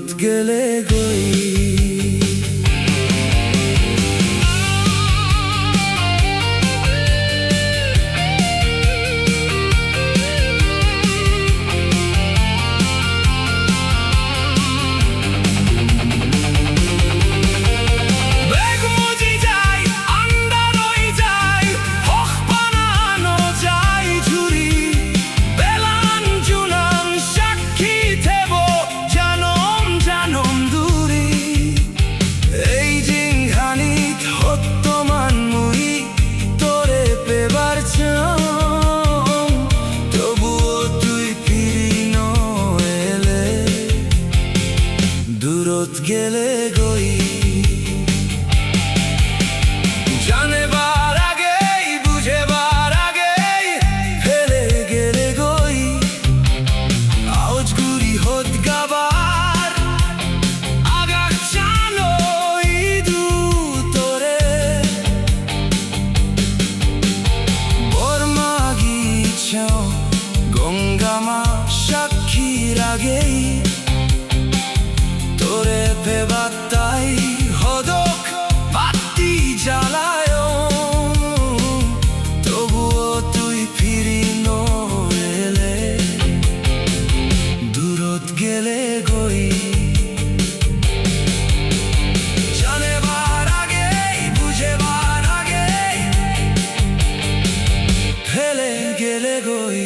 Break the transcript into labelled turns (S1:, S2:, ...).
S1: দূরত গেলে গই। দূরত গেলে গই জানেবার আগেই বুঝেবার আগেই ফেলে গেলে গই। আওজ গুড়ি হত গাবার আগা চানো ইদু তোরে বর্মা গিছাও গঙ্গামা সাক্ষীর আগেই তোরে পেবাতাই হদক বাতি জ্বালায়, তবুও তুই ফিরি নইলে দূরত গেলে গই। জানেবার আগেই বুঝেবার আগেই ফেলে গেলে গই।